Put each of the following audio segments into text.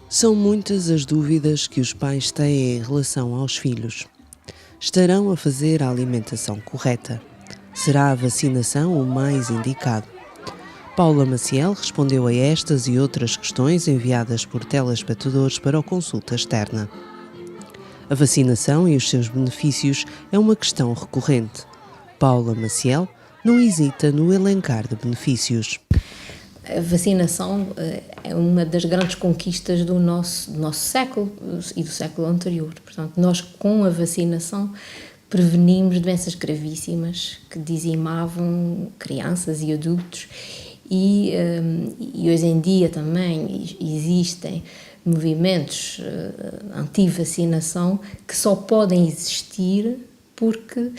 São muitas as dúvidas que os pais têm em relação aos filhos. Estarão a fazer a alimentação correta? Será a vacinação o mais indicado? Paula Maciel respondeu a estas e outras questões enviadas por telespectadores para a consulta externa. A vacinação e os seus benefícios é uma questão recorrente. Paula Maciel não hesita no elencar de benefícios. A vacinação é uma das grandes conquistas do nosso século e do século anterior. Portanto, nós com a vacinação prevenimos doenças gravíssimas que dizimavam crianças e adultos e hoje em dia também existem movimentos anti-vacinação que só podem existir porque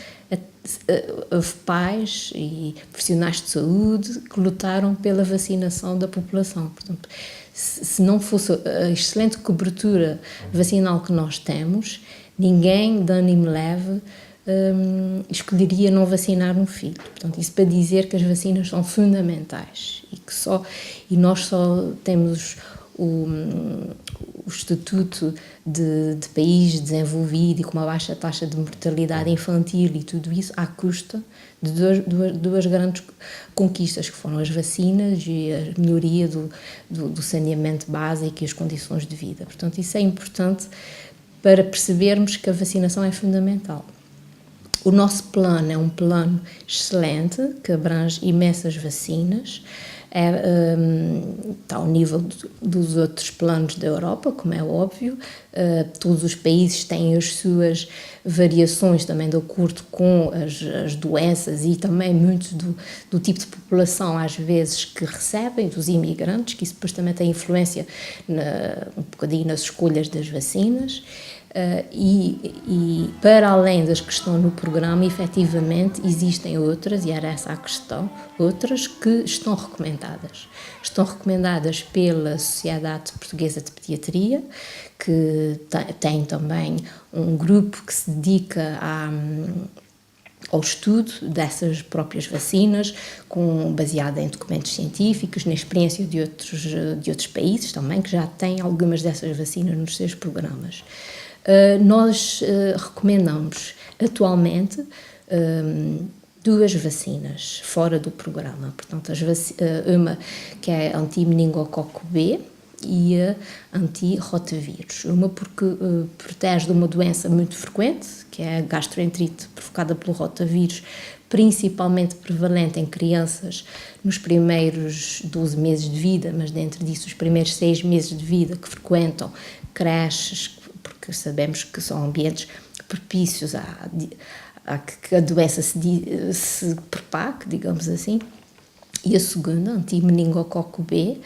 houve pais e profissionais de saúde que lutaram pela vacinação da população. Portanto, se não fosse a excelente cobertura vacinal que nós temos, ninguém de ânimo leve escolheria não vacinar um filho. Portanto, isso para dizer que as vacinas são fundamentais e nós só temos o estatuto de país desenvolvido e com uma baixa taxa de mortalidade infantil e tudo isso à custa de duas grandes conquistas, que foram as vacinas e a melhoria do saneamento básico e as condições de vida. Portanto, isso é importante para percebermos que a vacinação é fundamental. O nosso plano é um plano excelente, que abrange imensas vacinas, está ao nível dos outros planos da Europa, como é óbvio. Todos os países têm as suas variações também de acordo com as doenças e também muito do tipo de população, às vezes, que recebem, dos imigrantes, que isso depois também tem influência um bocadinho nas escolhas das vacinas. E para além das que estão no programa, efetivamente existem outras, e era essa a questão, outras que estão recomendadas. Estão recomendadas pela Sociedade Portuguesa de Pediatria, que tem também um grupo que se dedica ao estudo dessas próprias vacinas, baseada em documentos científicos, na experiência de outros países também, que já têm algumas dessas vacinas nos seus programas. Nós recomendamos atualmente duas vacinas fora do programa, portanto, uma que é anti-meningococo B e a anti-rotavírus. Uma porque protege de uma doença muito frequente, que é a gastroenterite provocada pelo rotavírus, principalmente prevalente em crianças nos primeiros 12 meses de vida, mas dentro disso os primeiros 6 meses de vida, que frequentam creches, porque sabemos que são ambientes propícios a que a doença se propague, digamos assim. E a segunda, anti-meningococo B,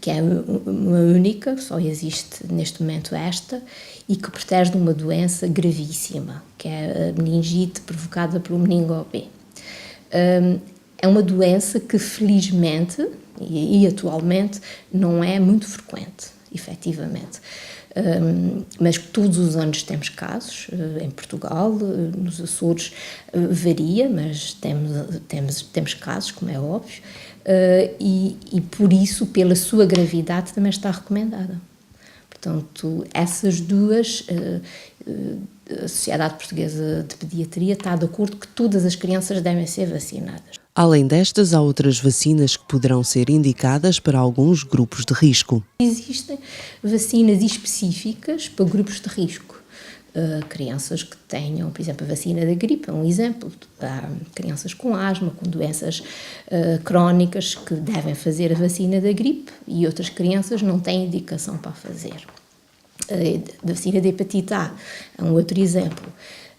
que é uma única, só existe neste momento esta, e que protege de uma doença gravíssima, que é a meningite provocada pelo meningo B. É uma doença que, felizmente, e atualmente, não é muito frequente, efetivamente. Mas todos os anos temos casos, em Portugal, nos Açores varia, mas temos casos, como é óbvio, e por isso, pela sua gravidade, também está recomendada. Portanto, essas duas, a Sociedade Portuguesa de Pediatria está de acordo que todas as crianças devem ser vacinadas. Além destas, há outras vacinas que poderão ser indicadas para alguns grupos de risco. Existem vacinas específicas para grupos de risco. Crianças que tenham, por exemplo, a vacina da gripe, é um exemplo. Há crianças com asma, com doenças crónicas que devem fazer a vacina da gripe e outras crianças não têm indicação para fazer. A vacina da hepatite A é um outro exemplo.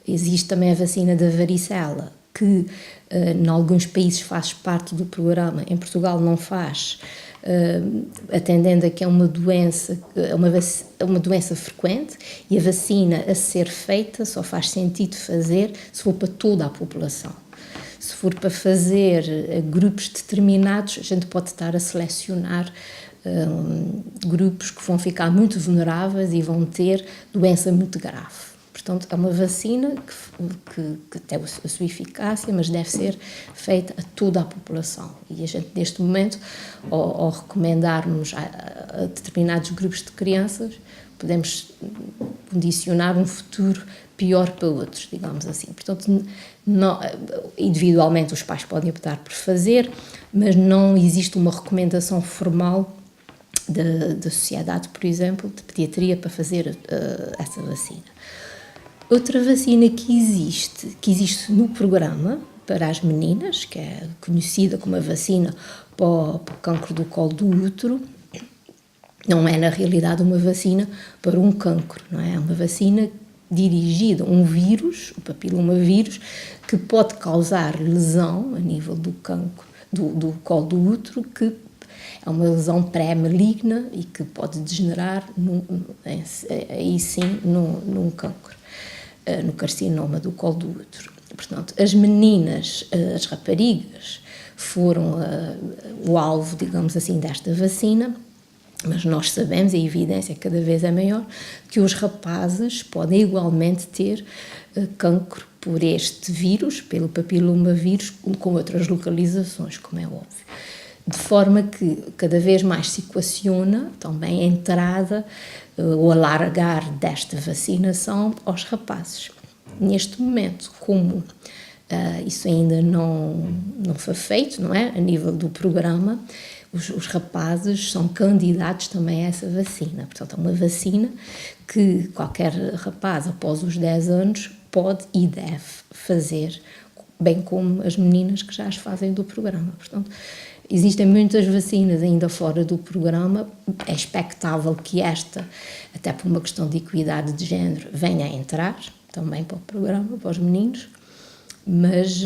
Existe também a vacina da varicela, que em alguns países faz parte do programa, em Portugal não faz, atendendo a que é uma doença frequente e a vacina a ser feita só faz sentido fazer se for para toda a população. Se for para fazer grupos determinados, a gente pode estar a selecionar grupos que vão ficar muito vulneráveis e vão ter doença muito grave. Portanto, é uma vacina que tem a sua eficácia, mas deve ser feita a toda a população. E a gente, neste momento, ao recomendarmos a determinados grupos de crianças, podemos condicionar um futuro pior para outros, digamos assim. Portanto, não, individualmente os pais podem optar por fazer, mas não existe uma recomendação formal da Sociedade, por exemplo, de Pediatria para fazer essa vacina. Outra vacina que existe no programa para as meninas, que é conhecida como a vacina para o cancro do colo do útero, não é na realidade uma vacina para um cancro, não é? É uma vacina dirigida a um vírus, o papilomavírus, que pode causar lesão a nível do cancro do colo do útero, que é uma lesão pré-maligna e que pode degenerar, aí sim, num cancro, no carcinoma do colo do útero. Portanto, as meninas, as raparigas, foram o alvo, digamos assim, desta vacina, mas nós sabemos, a evidência cada vez é maior, que os rapazes podem igualmente ter cancro por este vírus, pelo papilomavírus, com outras localizações, como é óbvio. De forma que cada vez mais se equaciona também a entrada ou alargar desta vacinação aos rapazes. Neste momento, como isso ainda não foi feito, não é? A nível do programa, os rapazes são candidatos também a essa vacina. Portanto, é uma vacina que qualquer rapaz, após os 10 anos, pode e deve fazer, bem como as meninas que já as fazem do programa. Portanto, existem muitas vacinas ainda fora do programa. É expectável que esta, até por uma questão de equidade de género, venha a entrar também para o programa, para os meninos, mas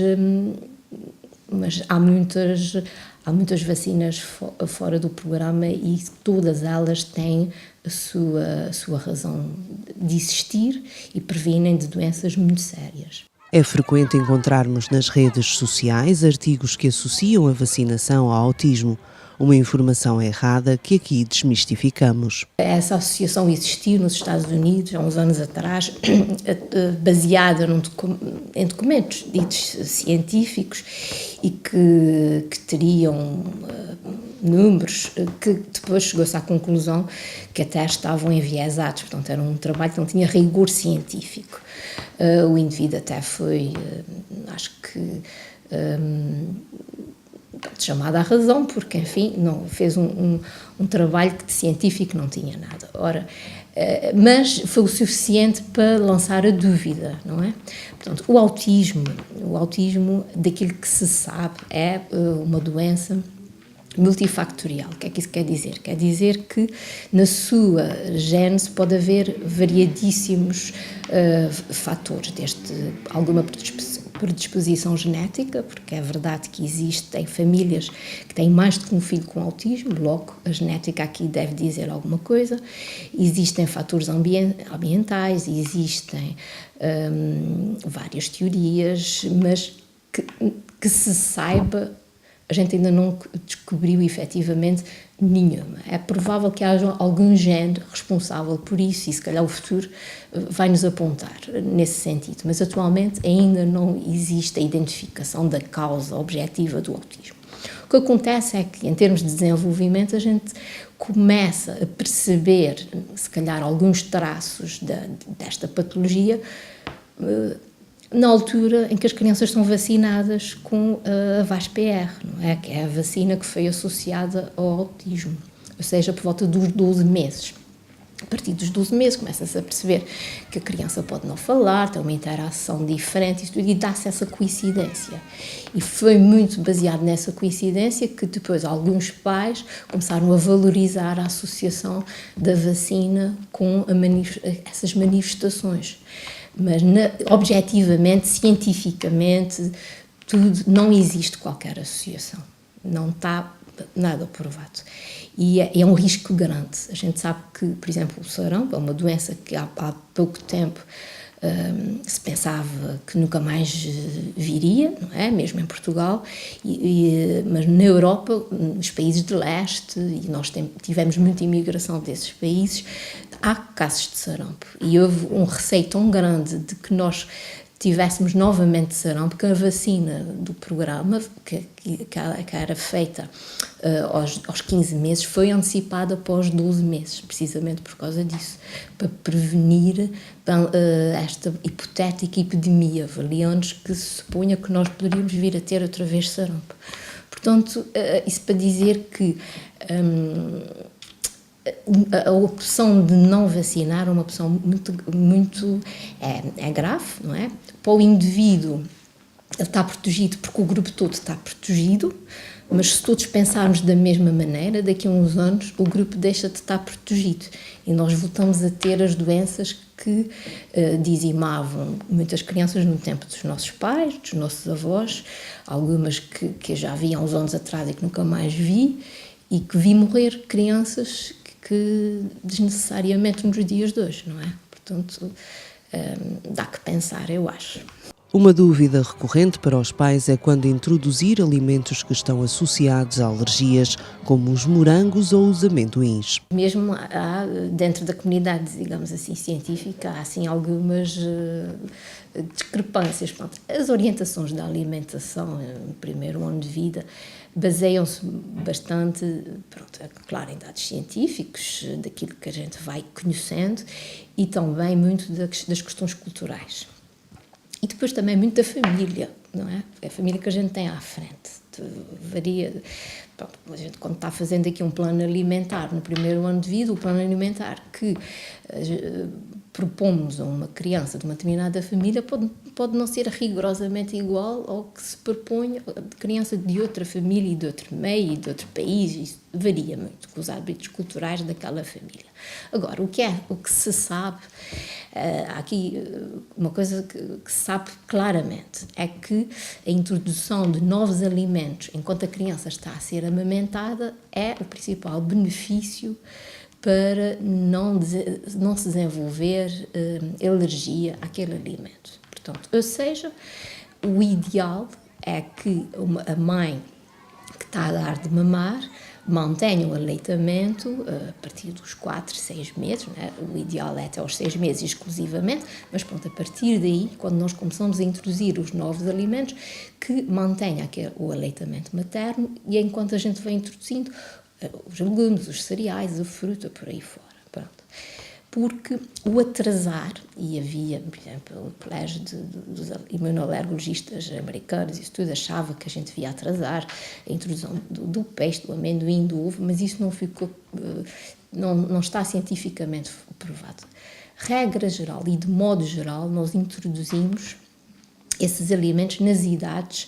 há muitas vacinas fora do programa e todas elas têm a sua razão de existir e previnem de doenças muito sérias. É frequente encontrarmos nas redes sociais artigos que associam a vacinação ao autismo, uma informação errada que aqui desmistificamos. Essa associação existiu nos Estados Unidos há uns anos atrás, baseada em documentos ditos científicos e que teriam números que depois chegou-se à conclusão que até estavam enviesados, portanto era um trabalho que não tinha rigor científico. O indivíduo até foi, acho que, chamado à razão, porque, enfim, não fez um trabalho que de científico não tinha nada. Ora, mas foi o suficiente para lançar a dúvida, não é? Portanto, o autismo, daquilo que se sabe, é uma doença multifactorial. O que é que isso quer dizer? Quer dizer que na sua gênese pode haver variadíssimos fatores, desde alguma predisposição genética, porque é verdade que existem famílias que têm mais de um filho com autismo, logo a genética aqui deve dizer alguma coisa. Existem fatores ambientais, existem várias teorias, mas que se saiba, a gente ainda não descobriu efetivamente nenhuma. É provável que haja algum gene responsável por isso e se calhar o futuro vai nos apontar nesse sentido, mas atualmente ainda não existe a identificação da causa objetiva do autismo. O que acontece é que, em termos de desenvolvimento, a gente começa a perceber, se calhar, alguns traços desta patologia na altura em que as crianças são vacinadas com a VAS-PR, não é? Que é a vacina que foi associada ao autismo, ou seja, por volta dos 12 meses. A partir dos 12 meses começa-se a perceber que a criança pode não falar, tem uma interação diferente e dá-se essa coincidência. E foi muito baseado nessa coincidência que depois alguns pais começaram a valorizar a associação da vacina com essas manifestações. Mas objetivamente, cientificamente, não existe qualquer associação. Não está nada provado. E é um risco grande. A gente sabe que, por exemplo, o sarampo é uma doença que há pouco tempo se pensava que nunca mais viria, não é? Mesmo em Portugal, mas na Europa, nos países de leste, e nós tivemos muita imigração desses países, há casos de sarampo. E houve um receio tão grande de que nós tivéssemos novamente sarampo, que a vacina do programa, que era feita aos 15 meses, foi antecipada após 12 meses, precisamente por causa disso, para prevenir esta hipotética epidemia. Valia antes que se suponha que nós poderíamos vir a ter outra vez sarampo. Portanto, isso para dizer que a opção de não vacinar é uma opção muito grave, não é? Para o indivíduo, ele está protegido porque o grupo todo está protegido, mas se todos pensarmos da mesma maneira, daqui a uns anos o grupo deixa de estar protegido e nós voltamos a ter as doenças que dizimavam muitas crianças no tempo dos nossos pais, dos nossos avós, algumas que já vi há uns anos atrás e que nunca mais vi, e que vi morrer crianças que desnecessariamente nos dias de hoje, não é? Portanto, dá que pensar, eu acho. Uma dúvida recorrente para os pais é quando introduzir alimentos que estão associados a alergias, como os morangos ou os amendoins. Mesmo dentro da comunidade, digamos assim, científica, há assim algumas discrepâncias. Pronto, as orientações da alimentação no primeiro ano de vida baseiam-se bastante, é claro, em dados científicos, daquilo que a gente vai conhecendo e também muito das questões culturais. E depois também muito da família, não é? É a família que a gente tem à frente. Varia. Pronto, a gente, quando está fazendo aqui um plano alimentar no primeiro ano de vida, o plano alimentar que propomos a uma criança de uma determinada família pode não ser rigorosamente igual ao que se propõe a criança de outra família e de outro meio e de outro país. Isso varia muito com os hábitos culturais daquela família. Agora, o que se sabe, há aqui uma coisa que se sabe claramente, é que a introdução de novos alimentos enquanto a criança está a ser amamentada é o principal benefício para não se desenvolver alergia àquele alimento. Portanto, ou seja, o ideal é que a mãe que está a dar de mamar mantenha o aleitamento a partir dos 4, 6 meses, né? O ideal é até aos 6 meses exclusivamente, mas pronto, a partir daí, quando nós começamos a introduzir os novos alimentos, que mantenha o aleitamento materno e enquanto a gente vai introduzindo os legumes, os cereais, a fruta, por aí fora. Pronto. Porque o atrasar, e havia, por exemplo, o colégio dos imunoalergologistas americanos, isso tudo achava que a gente devia atrasar a introdução do peixe, do amendoim, do ovo, mas isso não está cientificamente provado. Regra geral e de modo geral, nós introduzimos esses alimentos nas idades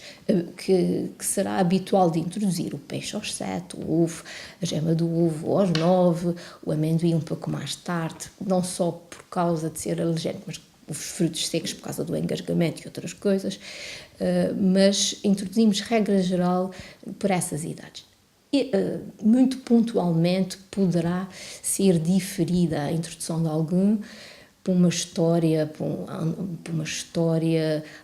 que será habitual de introduzir. O peixe aos 7, o ovo, a gema do ovo aos 9, o amendoim um pouco mais tarde, não só por causa de ser alergénico, mas os frutos secos por causa do engasgamento e outras coisas, mas introduzimos regra geral por essas idades. E, muito pontualmente poderá ser diferida a introdução de algum por uma história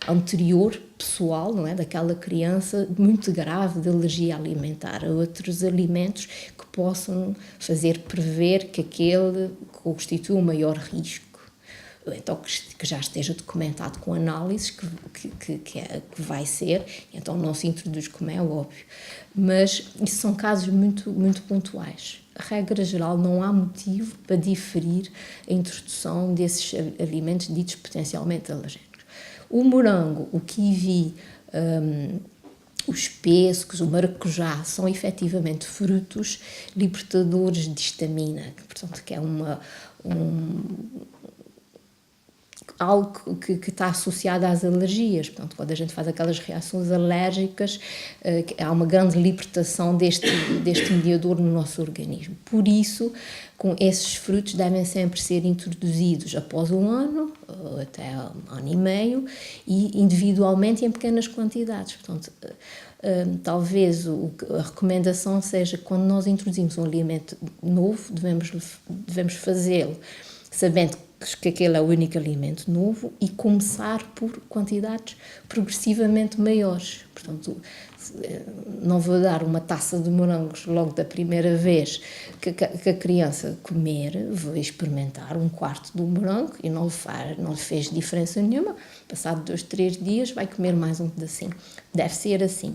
anterior, pessoal, não é? Daquela criança muito grave de alergia alimentar a outros alimentos que possam fazer prever que aquele constitui um maior risco. Então, que já esteja documentado com análises que vai ser, então não se introduz, como é óbvio. Mas isso são casos muito, muito pontuais. Regra geral, não há motivo para diferir a introdução desses alimentos ditos potencialmente alérgicos. O morango, o kiwi, os pêssegos, o maracujá, são efetivamente frutos libertadores de histamina, portanto, que é algo que está associado às alergias. Portanto, quando a gente faz aquelas reações alérgicas, há uma grande libertação deste mediador no nosso organismo. Por isso, com esses frutos devem sempre ser introduzidos após um ano, até um ano e meio, e individualmente em pequenas quantidades. Portanto, talvez a recomendação seja, quando nós introduzimos um alimento novo, devemos fazê-lo sabendo que aquele é o único alimento novo e começar por quantidades progressivamente maiores. Portanto, não vou dar uma taça de morangos logo da primeira vez que a criança comer, vou experimentar um quarto do morango e não lhe fez diferença nenhuma. Passado 2, 3 dias vai comer mais um pedacinho. Deve ser assim.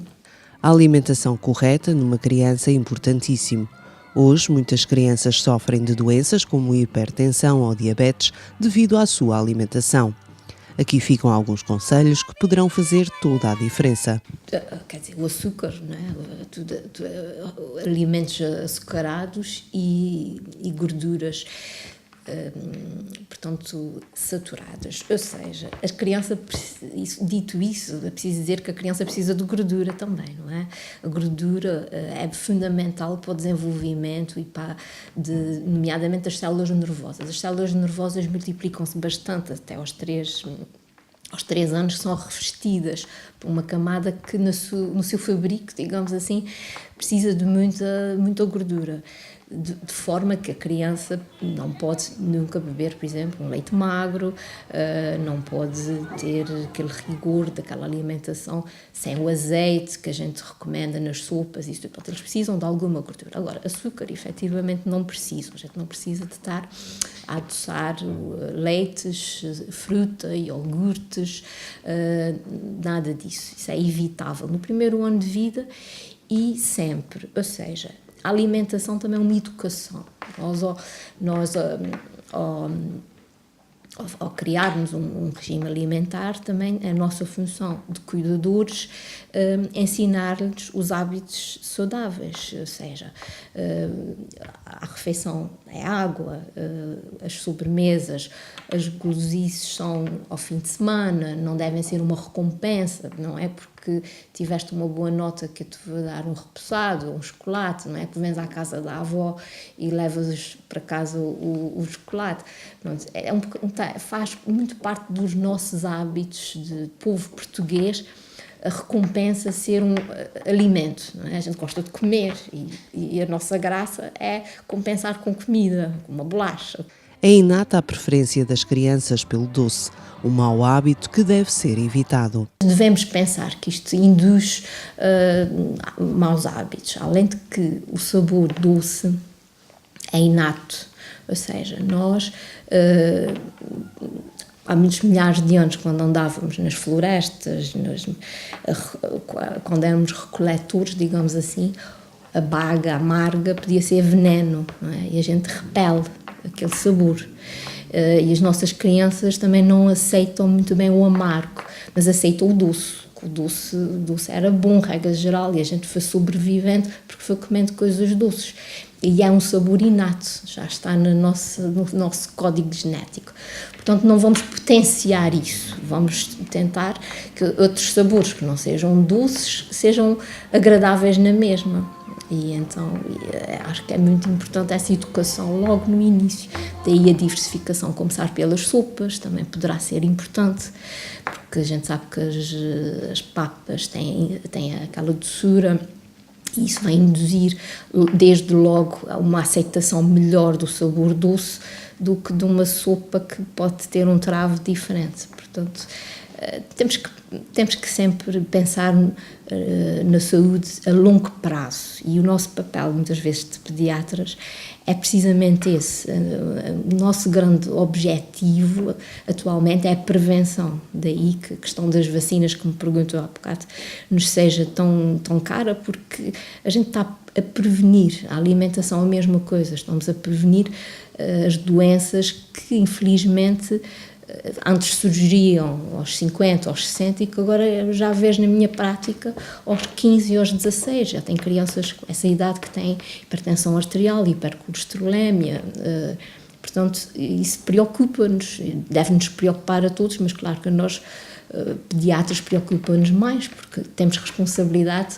A alimentação correta numa criança é importantíssimo. Hoje, muitas crianças sofrem de doenças como hipertensão ou diabetes devido à sua alimentação. Aqui ficam alguns conselhos que poderão fazer toda a diferença. Quer dizer, o açúcar, não é? Alimentos açucarados e gorduras, portanto, saturadas. Ou seja, a criança, dito isso, é preciso dizer que a criança precisa de gordura também, não é? A gordura é fundamental para o desenvolvimento e nomeadamente das células nervosas. As células nervosas multiplicam-se bastante até aos 3 anos, são revestidas por uma camada que no seu fabrico, digamos assim, precisa de muita gordura. De forma que a criança não pode nunca beber, por exemplo, um leite magro, não pode ter aquele rigor daquela alimentação sem o azeite que a gente recomenda nas sopas. Portanto, eles precisam de alguma gordura. Agora, açúcar, efetivamente, não precisam. A gente não precisa de estar a adoçar leites, fruta, iogurtes, nada disso. Isso é evitável no primeiro ano de vida e sempre. Ou seja, a alimentação também é uma educação. Nós ao criarmos um regime alimentar, também a nossa função de cuidadores ensinar-lhes os hábitos saudáveis, ou seja, a refeição é água, as sobremesas, as gulosices são ao fim de semana, não devem ser uma recompensa, não é porque tiveste uma boa nota que eu te vou dar um repousado, um chocolate, não é que vens à casa da avó e levas para casa o chocolate. Pronto, faz muito parte dos nossos hábitos de povo português a recompensa ser um alimento, não é? A gente gosta de comer e a nossa graça é compensar com comida, com uma bolacha. É inata a preferência das crianças pelo doce, um mau hábito que deve ser evitado. Devemos pensar que isto induz maus hábitos, além de que o sabor doce é inato, ou seja, nós há muitos milhares de anos, quando andávamos nas florestas, quando éramos recoletores, digamos assim, a baga amarga podia ser veneno, não é? E a gente repele aquele sabor. E as nossas crianças também não aceitam muito bem o amargo, mas aceitam o doce. O doce era bom, regra geral, e a gente foi sobrevivendo porque foi comendo coisas doces. E é um sabor inato, já está no nosso código genético. Portanto, não vamos potenciar isso, vamos tentar que outros sabores que não sejam doces sejam agradáveis na mesma. E então acho que é muito importante essa educação logo no início. Daí a diversificação, começar pelas sopas, também poderá ser importante, porque a gente sabe que as papas têm aquela doçura. E isso vai induzir, desde logo, uma aceitação melhor do sabor doce do que de uma sopa que pode ter um travo diferente. Portanto, temos que sempre pensar na saúde a longo prazo, e o nosso papel, muitas vezes, de pediatras, é precisamente esse. O nosso grande objetivo atualmente é a prevenção. Daí que a questão das vacinas, que me perguntou há bocado, nos seja tão cara, porque a gente está a prevenir. A alimentação é a mesma coisa, estamos a prevenir as doenças que, infelizmente, antes surgiam aos 50, aos 60, e que agora já vejo na minha prática aos 15 e aos 16. Já tem crianças com essa idade que têm hipertensão arterial, hipercolesterolemia. Portanto, isso preocupa-nos, deve-nos preocupar a todos, mas claro que nós, pediatras, preocupa-nos mais, porque temos responsabilidade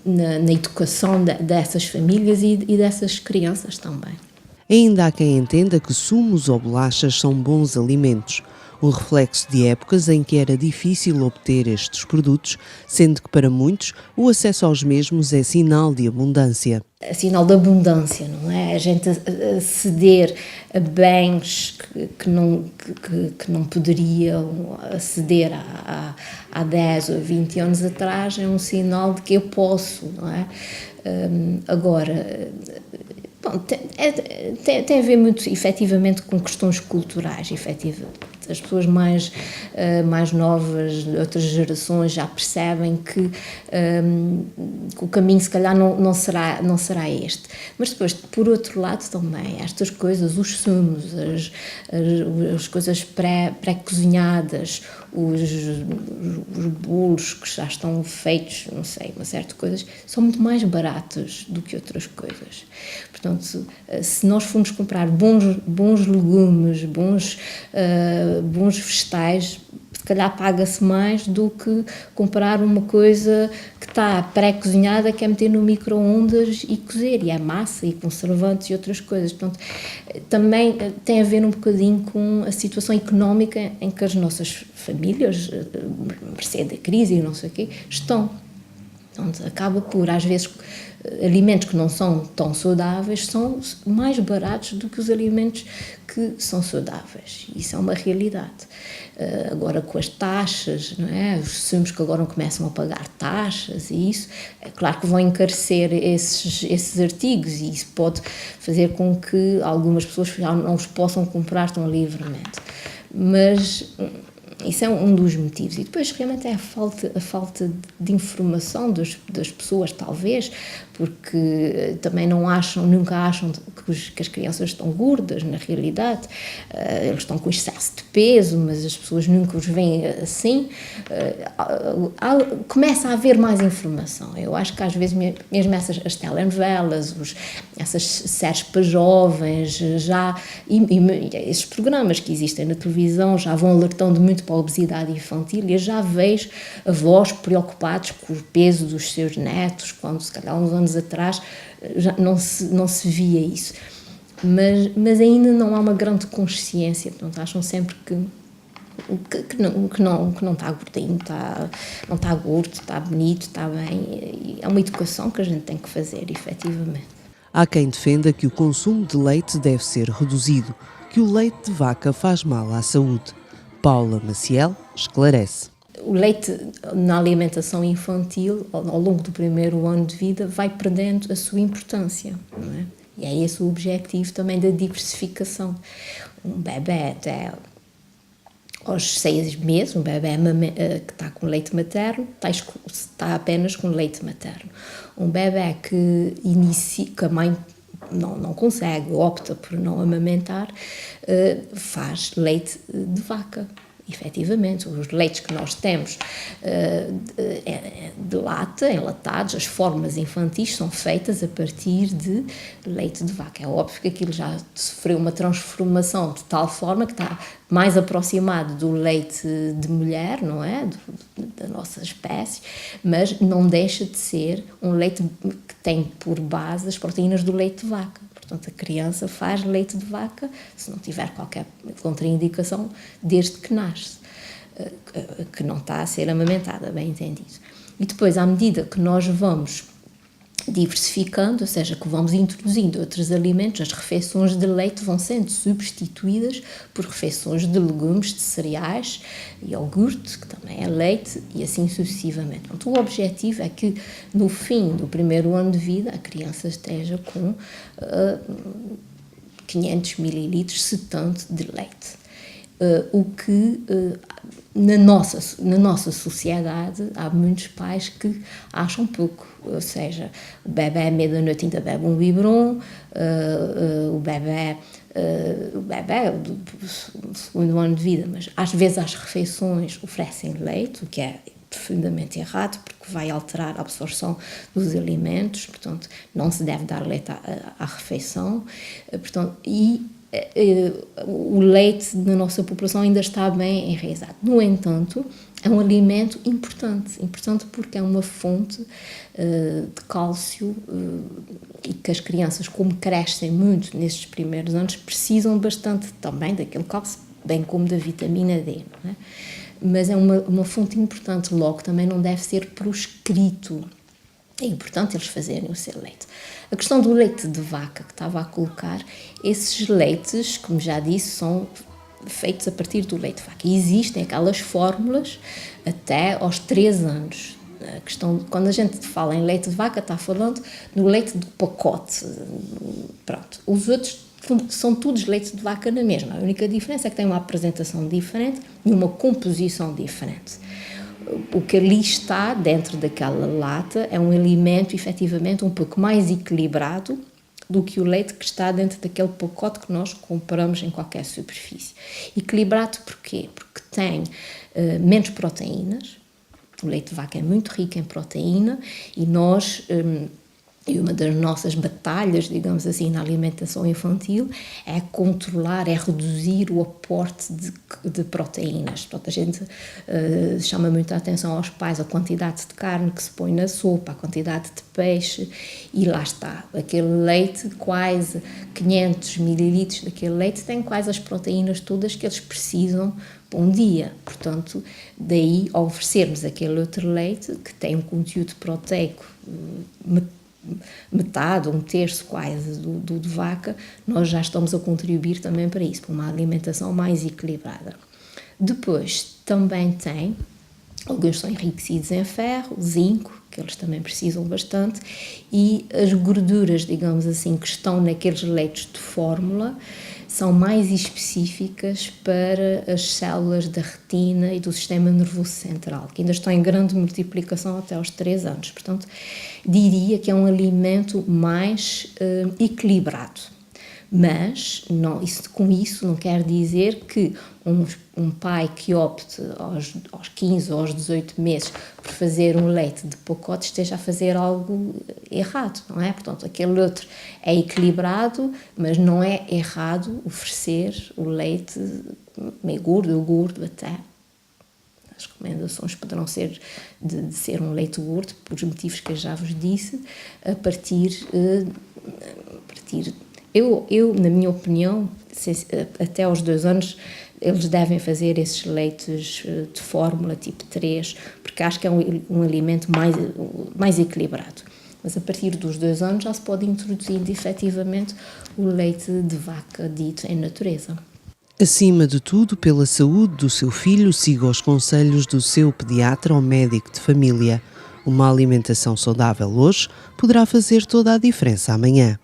na educação dessas famílias e dessas crianças também. Ainda há quem entenda que sumos ou bolachas são bons alimentos. um reflexo de épocas em que era difícil obter estes produtos, sendo que para muitos o acesso aos mesmos é sinal de abundância. É sinal de abundância, não é? A gente aceder a bens que não poderiam aceder há 10 ou 20 anos atrás é um sinal de que eu posso, não é? Agora, bom, tem a ver muito, efetivamente, com questões culturais, efetivamente. As pessoas mais novas, de outras gerações, já percebem que o caminho, se calhar, não será este. Mas depois, por outro lado, também, estas coisas, os sumos, as coisas pré-cozinhadas, os bolos que já estão feitos, não sei, uma série de coisas, são muito mais baratos do que outras coisas. Portanto, se nós formos comprar bons legumes, bons vegetais, se calhar paga-se mais do que comprar uma coisa que está pré-cozinhada, que é meter no micro-ondas e cozer, e é massa e conservantes e outras coisas. Portanto, também tem a ver um bocadinho com a situação económica em que as nossas famílias, mercê da crise e não sei o quê, estão. Portanto, acaba por, às vezes, alimentos que não são tão saudáveis são mais baratos do que os alimentos que são saudáveis. Isso é uma realidade. Agora, com as taxas, não é? Os sumos que agora começam a pagar taxas e isso, é claro que vão encarecer esses artigos, e isso pode fazer com que algumas pessoas já não os possam comprar tão livremente. Mas isso é um dos motivos. E depois realmente é a falta de informação das pessoas, talvez, porque também nunca acham que as crianças estão gordas, na realidade. Eles estão com excesso de peso, mas as pessoas nunca os veem assim. Começa a haver mais informação. Eu acho que às vezes mesmo as telenovelas, essas séries para jovens, e esses programas que existem na televisão já vão alertando muito para a obesidade infantil, e eu já vejo avós preocupados com o peso dos seus netos, quando se calhar uns anos atrás já não se via isso. Mas ainda não há uma grande consciência, portanto acham sempre que não está gordinho, não está gordo, está bonito, está bem. E é uma educação que a gente tem que fazer, efetivamente. Há quem defenda que o consumo de leite deve ser reduzido, que o leite de vaca faz mal à saúde. Paula Maciel esclarece. O leite na alimentação infantil, ao longo do primeiro ano de vida, vai perdendo a sua importância, não é? E é esse o objetivo também da diversificação. Um bebê até aos 6 meses, um bebê que está com leite materno, está apenas com leite materno. Um bebê que a mãe não consegue, opta por não amamentar, faz leite de vaca. Efetivamente, os leites que nós temos de lata, enlatados, as formas infantis são feitas a partir de leite de vaca. É óbvio que aquilo já sofreu uma transformação de tal forma que está mais aproximado do leite de mulher, não é? Da nossa espécie, mas não deixa de ser um leite que tem por base as proteínas do leite de vaca. Portanto, a criança faz leite de vaca se não tiver qualquer contraindicação desde que nasce, que não está a ser amamentada, bem entendido. E depois, à medida que nós vamos diversificando, ou seja, que vamos introduzindo outros alimentos, as refeições de leite vão sendo substituídas por refeições de legumes, de cereais, iogurte, que também é leite, e assim sucessivamente. Então, o objetivo é que, no fim do primeiro ano de vida, a criança esteja com 500 mililitros, se tanto, de leite. O que na nossa sociedade há muitos pais que acham pouco, ou seja, o bebê à meia-noite ainda bebe um biberon, o bebê do segundo ano de vida, mas às vezes às refeições oferecem leite, o que é profundamente errado, porque vai alterar a absorção dos alimentos, portanto não se deve dar leite à refeição, portanto, o leite na nossa população ainda está bem enraizado. No entanto, é um alimento importante porque é uma fonte de cálcio e que as crianças, como crescem muito nestes primeiros anos, precisam bastante também daquele cálcio bem como da vitamina D, não é? Mas é uma fonte importante, logo também não deve ser proscrito. É importante eles fazerem o seu leite. A questão do leite de vaca que estava a colocar, esses leites, como já disse, são feitos a partir do leite de vaca. E existem aquelas fórmulas até aos 3 anos. A questão, quando a gente fala em leite de vaca, está falando no leite do pacote. Pronto. Os outros são todos leites de vaca na mesma. A única diferença é que tem uma apresentação diferente e uma composição diferente. O que ali está dentro daquela lata é um alimento efetivamente um pouco mais equilibrado do que o leite que está dentro daquele pacote que nós compramos em qualquer superfície. Equilibrado porquê? Porque tem menos proteínas. O leite de vaca é muito rico em proteína e nós... E uma das nossas batalhas, digamos assim, na alimentação infantil é controlar, é reduzir o aporte de proteínas. Portanto, a gente chama muita atenção aos pais a quantidade de carne que se põe na sopa, a quantidade de peixe, e lá está. Aquele leite, quase 500 mililitros daquele leite, tem quase as proteínas todas que eles precisam para um dia. Portanto, daí oferecermos aquele outro leite que tem um conteúdo proteico metade, 1/3 quase do de vaca, nós já estamos a contribuir também para isso, para uma alimentação mais equilibrada. Depois, também tem, alguns são enriquecidos em ferro, zinco, que eles também precisam bastante, e as gorduras, digamos assim, que estão naqueles leites de fórmula, são mais específicas para as células da retina e do sistema nervoso central, que ainda estão em grande multiplicação até aos 3 anos. Portanto, diria que é um alimento mais equilibrado. Mas com isso não quer dizer que um pai que opte aos 15 ou aos 18 meses por fazer um leite de pacote esteja a fazer algo errado, não é? Portanto, aquele outro é equilibrado, mas não é errado oferecer o leite meio gordo ou gordo até. As recomendações poderão ser de ser um leite gordo, por motivos que eu já vos disse, a partir eu, na minha opinião, até aos 2 anos, eles devem fazer esses leites de fórmula tipo 3, porque acho que é um alimento mais equilibrado. Mas a partir dos 2 anos já se pode introduzir efetivamente o leite de vaca dito em natureza. Acima de tudo, pela saúde do seu filho, siga os conselhos do seu pediatra ou médico de família. Uma alimentação saudável hoje poderá fazer toda a diferença amanhã.